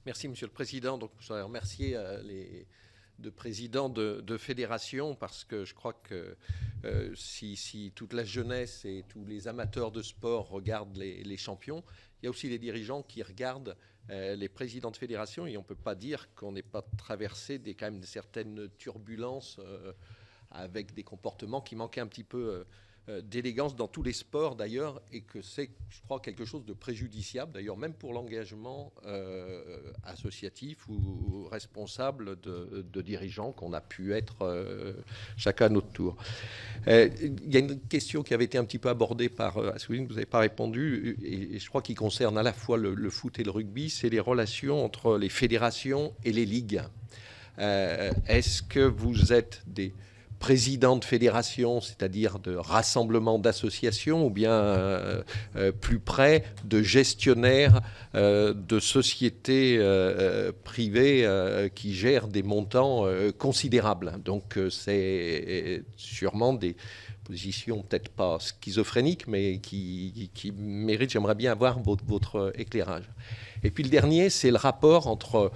Merci, Monsieur le Président. Donc, je voudrais remercier les deux présidents de fédération parce que je crois que si toute la jeunesse et tous les amateurs de sport regardent les champions, il y a aussi les dirigeants qui regardent les présidents de fédération et on ne peut pas dire qu'on n'ait pas traversé quand même certaines turbulences avec des comportements qui manquaient un petit peu d'élégance dans tous les sports d'ailleurs, et que c'est, je crois, quelque chose de préjudiciable, d'ailleurs même pour l'engagement associatif ou responsable de dirigeants qu'on a pu être chacun à notre tour. Il y a une question qui avait été un petit peu abordée par Assouline, vous n'avez pas répondu, et je crois qu'il concerne à la fois le foot et le rugby, c'est les relations entre les fédérations et les ligues. Est-ce que vous êtes des président de fédération, c'est-à-dire de rassemblement d'associations, ou bien plus près de gestionnaires de sociétés privées qui gèrent des montants considérables. Donc c'est sûrement des positions peut-être pas schizophréniques, mais qui méritent, j'aimerais bien avoir votre éclairage. Et puis le dernier, c'est le rapport entre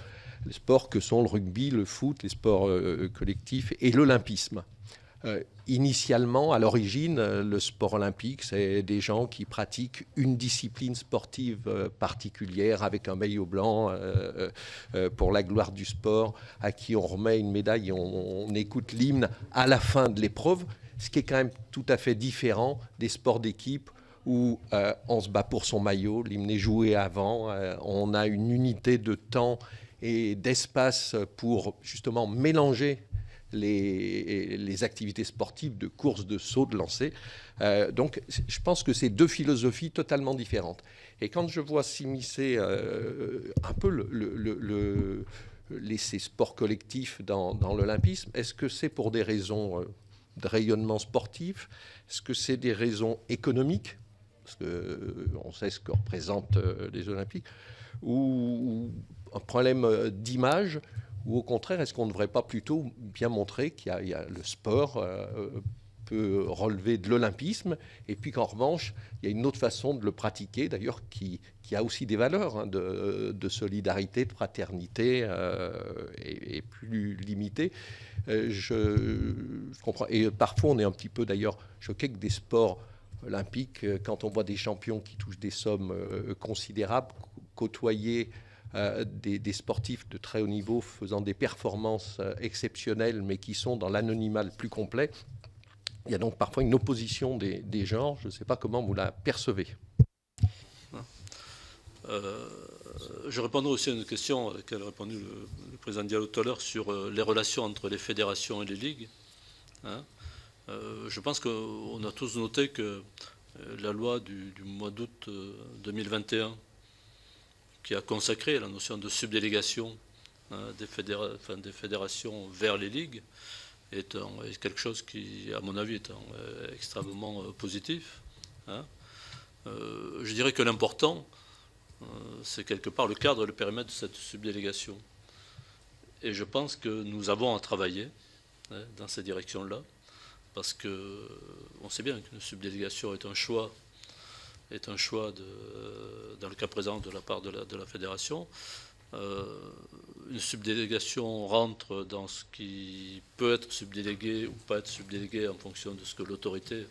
les sports que sont le rugby, le foot, les sports collectifs et l'olympisme. Initialement, à l'origine, le sport olympique, c'est des gens qui pratiquent une discipline sportive particulière avec un maillot blanc pour la gloire du sport, à qui on remet une médaille et on écoute l'hymne à la fin de l'épreuve, ce qui est quand même tout à fait différent des sports d'équipe où on se bat pour son maillot, l'hymne est joué avant, on a une unité de temps et d'espace pour justement mélanger les activités sportives de course, de saut, de lancer. Donc je pense que c'est deux philosophies totalement différentes. Et quand je vois s'immiscer un peu ces sports collectifs dans l'olympisme, est-ce que c'est pour des raisons de rayonnement sportif? Est-ce que c'est des raisons économiques? Parce qu'on sait ce que représentent les Olympiques. Ou un problème d'image? Ou au contraire, est-ce qu'on ne devrait pas plutôt bien montrer qu'il y a le sport peut relever de l'olympisme, et puis qu'en revanche, il y a une autre façon de le pratiquer, d'ailleurs, qui a aussi des valeurs de solidarité, de fraternité, et plus limitées. Je comprends. Et parfois, on est un petit peu, d'ailleurs, choqué que des sports olympiques, quand on voit des champions qui touchent des sommes considérables, côtoyer des sportifs de très haut niveau faisant des performances exceptionnelles, mais qui sont dans l'anonymat le plus complet. Il y a donc parfois une opposition des genres. Je ne sais pas comment vous la percevez. Je répondrai aussi à une question à laquelle a répondu le président Diallo tout à l'heure sur les relations entre les fédérations et les ligues. Je pense qu'on a tous noté que la loi du mois d'août 2021 qui a consacré la notion de subdélégation des fédérations vers les ligues est quelque chose qui, à mon avis, est extrêmement positif. Je dirais que l'important, c'est quelque part le cadre et le périmètre de cette subdélégation. Et je pense que nous avons à travailler dans ces directions-là, parce qu'on sait bien qu'une subdélégation est un choix dans le cas présent de la part de la fédération. Une subdélégation rentre dans ce qui peut être subdélégué ou pas être subdélégué en fonction de ce que l'autorité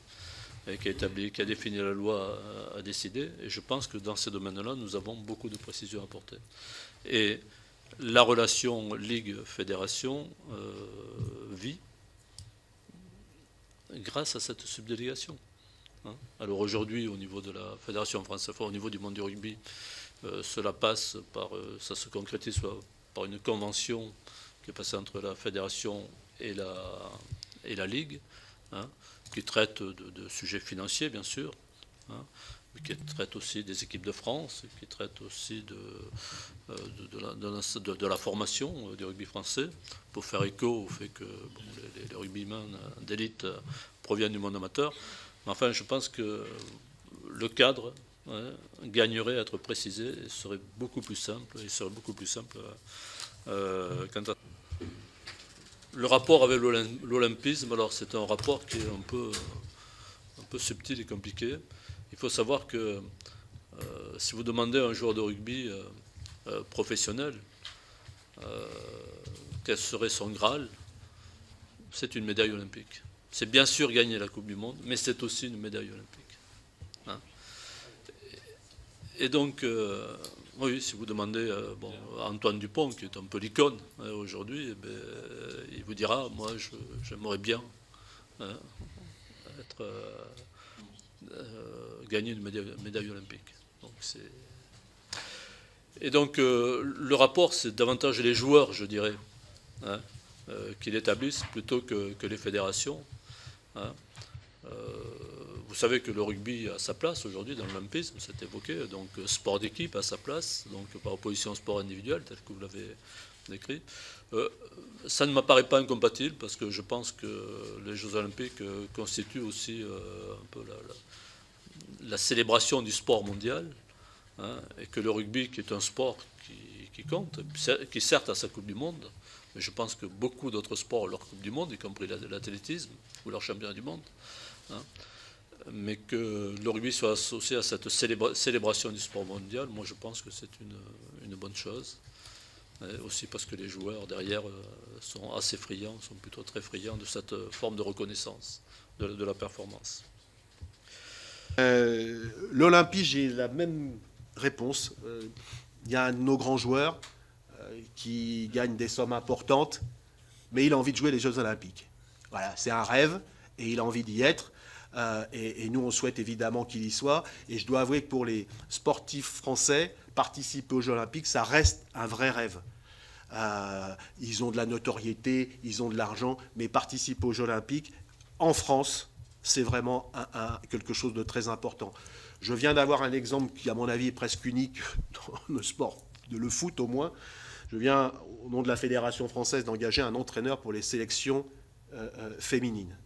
qui a défini la loi a décidé. Et je pense que dans ces domaines-là, nous avons beaucoup de précisions à apporter. Et la relation Ligue-Fédération vit grâce à cette subdélégation. Alors aujourd'hui, au niveau de la Fédération française, au niveau du monde du rugby, cela passe par, ça se concrétise soit par une convention qui est passée entre la Fédération et la Ligue, qui traite de sujets financiers, bien sûr, mais qui traite aussi des équipes de France, qui traite aussi de la formation du rugby français, pour faire écho au fait que les rugbymen d'élite proviennent du monde amateur. Mais enfin, je pense que le cadre gagnerait à être précisé et serait beaucoup plus simple. Quant à le rapport avec l'olympisme, alors c'est un rapport qui est un peu subtil et compliqué. Il faut savoir que si vous demandez à un joueur de rugby professionnel, quel serait son Graal? C'est une médaille olympique. C'est bien sûr gagner la Coupe du Monde, mais c'est aussi une médaille olympique. Hein. Et donc, oui, si vous demandez à Antoine Dupont, qui est un peu l'icône aujourd'hui, il vous dira, moi, j'aimerais bien gagner une médaille olympique. Donc, le rapport, c'est davantage les joueurs, je dirais, qui l'établissent plutôt que les fédérations. Hein. Vous savez que le rugby a sa place aujourd'hui dans l'olympisme, c'est évoqué, donc sport d'équipe a sa place, donc par opposition au sport individuel, tel que vous l'avez décrit. Ça ne m'apparaît pas incompatible, parce que je pense que les Jeux olympiques constituent aussi un peu la célébration du sport mondial, hein, et que le rugby, qui est un sport qui compte, qui certes a sa Coupe du Monde, mais je pense que beaucoup d'autres sports ont leur Coupe du Monde, y compris l'athlétisme ou leur championnat du monde, hein, mais que le rugby soit associé à cette célébration du sport mondial, moi je pense que c'est une bonne chose. Et aussi parce que les joueurs derrière sont assez friands, sont plutôt très friands de cette forme de reconnaissance de la performance. L'Olympie, j'ai la même réponse. Il y a un de nos grands joueurs qui gagne des sommes importantes, mais il a envie de jouer les Jeux Olympiques. Voilà, c'est un rêve et il a envie d'y être. Et nous, on souhaite évidemment qu'il y soit. Et je dois avouer que pour les sportifs français, participer aux Jeux Olympiques, ça reste un vrai rêve. Ils ont de la notoriété, ils ont de l'argent, mais participer aux Jeux Olympiques, en France, c'est vraiment quelque chose de très important. Je viens d'avoir un exemple qui, à mon avis, est presque unique dans le sport, le foot au moins. Je viens, au nom de la Fédération française, d'engager un entraîneur pour les sélections féminines.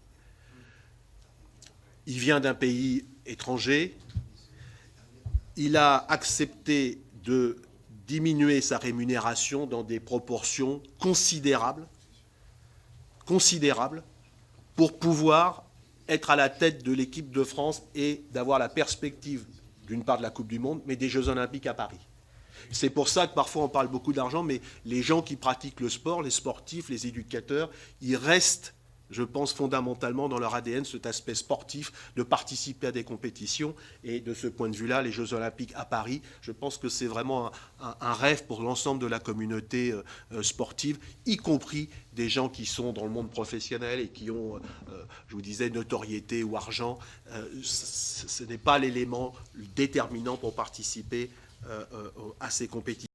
Il vient d'un pays étranger. Il a accepté de diminuer sa rémunération dans des proportions considérables pour pouvoir être à la tête de l'équipe de France et d'avoir la perspective, d'une part de la Coupe du Monde, mais des Jeux Olympiques à Paris. C'est pour ça que parfois on parle beaucoup d'argent, mais les gens qui pratiquent le sport, les sportifs, les éducateurs, ils restent, je pense, fondamentalement dans leur ADN cet aspect sportif de participer à des compétitions. Et de ce point de vue-là, les Jeux Olympiques à Paris, je pense que c'est vraiment un rêve pour l'ensemble de la communauté sportive, y compris des gens qui sont dans le monde professionnel et qui ont, je vous disais, notoriété ou argent. Ce n'est pas l'élément déterminant pour participer à ces compétitions.